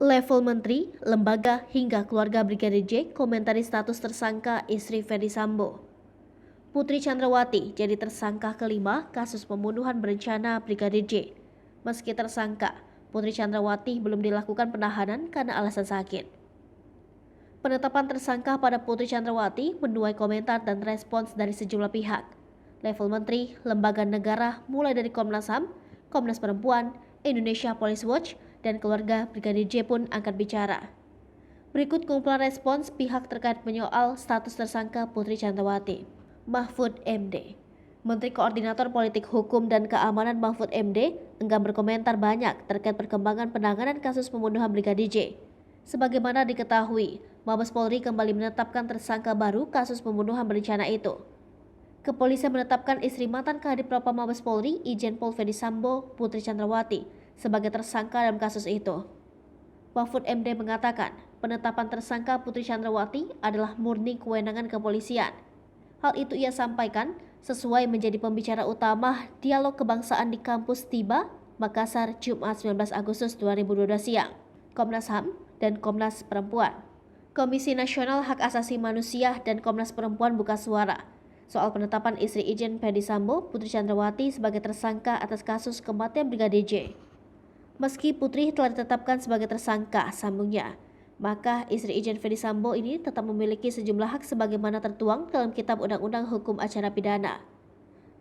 Level menteri, lembaga, hingga keluarga Brigadir J komentari status tersangka istri Ferdy Sambo. Putri Chandrawati jadi tersangka kelima kasus pembunuhan berencana Brigadir J. Meski tersangka, Putri Chandrawati belum dilakukan penahanan karena alasan sakit. Penetapan tersangka pada Putri Chandrawati menuai komentar dan respons dari sejumlah pihak. Level menteri, lembaga negara mulai dari Komnas HAM, Komnas Perempuan, Indonesia Police Watch, dan keluarga Brigadir J pun angkat bicara. Berikut kumpulan respons pihak terkait menyoal status tersangka Putri Chandrawati. Mahfud MD. Menteri Koordinator Politik Hukum dan Keamanan Mahfud MD enggan berkomentar banyak terkait perkembangan penanganan kasus pembunuhan Brigadir J. Sebagaimana diketahui, Mabes Polri kembali menetapkan tersangka baru kasus pembunuhan berencana itu. Kepolisian menetapkan istri mantan Kadif Propam Mabes Polri, Irjen Pol Ferdy Sambo, Putri Chandrawati, sebagai tersangka dalam kasus itu. Mahfud MD mengatakan, penetapan tersangka Putri Chandrawati adalah murni kewenangan kepolisian. Hal itu ia sampaikan sesuai menjadi pembicara utama dialog kebangsaan di kampus Tiba, Makassar, Jumat 19 Agustus 2022 siang. Komnas HAM dan Komnas Perempuan. Komisi Nasional Hak Asasi Manusia dan Komnas Perempuan buka suara soal penetapan istri Irjen Ferdy Sambo, Putri Chandrawati sebagai tersangka atas kasus kematian Brigadir J. Meski Putri telah ditetapkan sebagai tersangka, sambungnya, maka istri Irjen Ferdy Sambo ini tetap memiliki sejumlah hak sebagaimana tertuang dalam Kitab Undang-Undang Hukum Acara Pidana.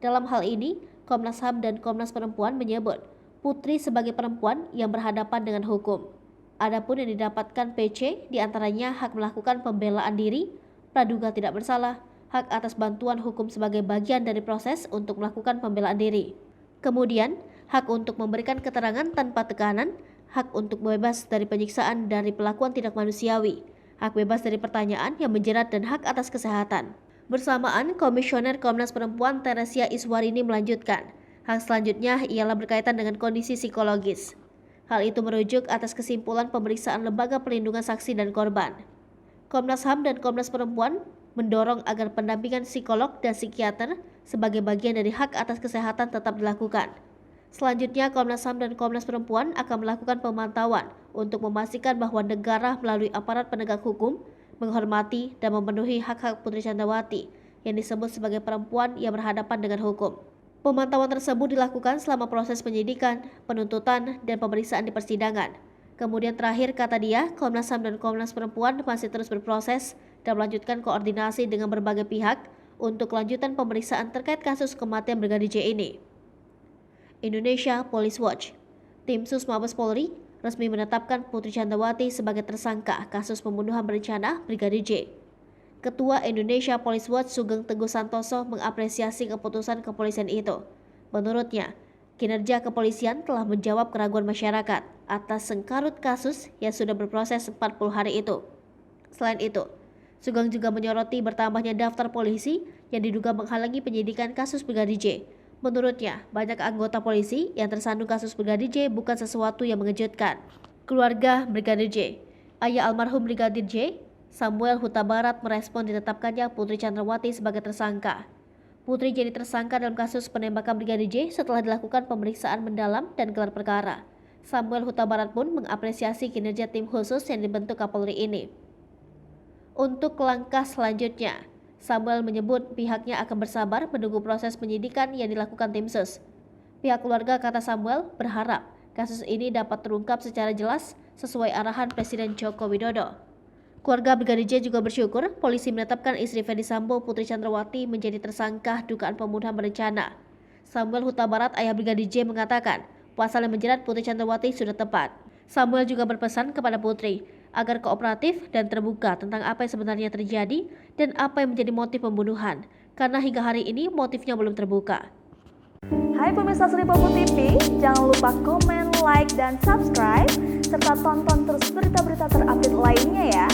Dalam hal ini, Komnas HAM dan Komnas Perempuan menyebut Putri sebagai perempuan yang berhadapan dengan hukum. Adapun yang didapatkan PC diantaranya hak melakukan pembelaan diri, praduga tidak bersalah, hak atas bantuan hukum sebagai bagian dari proses untuk melakukan pembelaan diri. Kemudian, hak untuk memberikan keterangan tanpa tekanan, hak untuk bebas dari penyiksaan dari perlakuan tidak manusiawi, hak bebas dari pertanyaan yang menjerat dan hak atas kesehatan. Bersamaan, Komisioner Komnas Perempuan Teresia Iswarini melanjutkan, hak selanjutnya ialah berkaitan dengan kondisi psikologis. Hal itu merujuk atas kesimpulan pemeriksaan Lembaga Perlindungan Saksi dan Korban. Komnas HAM dan Komnas Perempuan mendorong agar pendampingan psikolog dan psikiater sebagai bagian dari hak atas kesehatan tetap dilakukan. Selanjutnya, Komnas HAM dan Komnas Perempuan akan melakukan pemantauan untuk memastikan bahwa negara melalui aparat penegak hukum menghormati dan memenuhi hak-hak Putri Chandrawati yang disebut sebagai perempuan yang berhadapan dengan hukum. Pemantauan tersebut dilakukan selama proses penyidikan, penuntutan, dan pemeriksaan di persidangan. Kemudian terakhir, kata dia, Komnas HAM dan Komnas Perempuan masih terus berproses dan melanjutkan koordinasi dengan berbagai pihak untuk kelanjutan pemeriksaan terkait kasus kematian Brigadir J ini. Indonesia Police Watch. Tim Sus Mabes Polri resmi menetapkan Putri Chandrawati sebagai tersangka kasus pembunuhan berencana Brigadir J. Ketua Indonesia Police Watch Sugeng Teguh Santoso mengapresiasi keputusan kepolisian itu. Menurutnya, kinerja kepolisian telah menjawab keraguan masyarakat atas sengkarut kasus yang sudah berproses 40 hari itu. Selain itu, Sugeng juga menyoroti bertambahnya daftar polisi yang diduga menghalangi penyidikan kasus Brigadir J. Menurutnya, banyak anggota polisi yang tersandung kasus Brigadir J bukan sesuatu yang mengejutkan. Keluarga Brigadir J. Ayah almarhum Brigadir J, Samuel Huta Barat, merespon ditetapkannya Putri Chandrawati sebagai tersangka. Putri jadi tersangka dalam kasus penembakan Brigadir J setelah dilakukan pemeriksaan mendalam dan gelar perkara. Samuel Huta Barat pun mengapresiasi kinerja tim khusus yang dibentuk Kapolri ini. Untuk langkah selanjutnya, Samuel menyebut pihaknya akan bersabar menunggu proses penyidikan yang dilakukan tim sus. Pihak keluarga, kata Samuel, berharap kasus ini dapat terungkap secara jelas sesuai arahan Presiden Joko Widodo. Keluarga Brigadir J juga bersyukur polisi menetapkan istri Ferdy Sambo, Putri Chandrawati, menjadi tersangka dugaan pembunuhan berencana. Samuel Huta Barat, ayah Brigadir J, mengatakan pasal yang menjerat Putri Chandrawati sudah tepat. Samuel juga berpesan kepada Putri agar kooperatif dan terbuka tentang apa yang sebenarnya terjadi dan apa yang menjadi motif pembunuhan, karena hingga hari ini motifnya belum terbuka. Hai pemirsa Sri Popo TV, jangan lupa komen, like, dan subscribe, serta tonton terus berita-berita terupdate lainnya ya.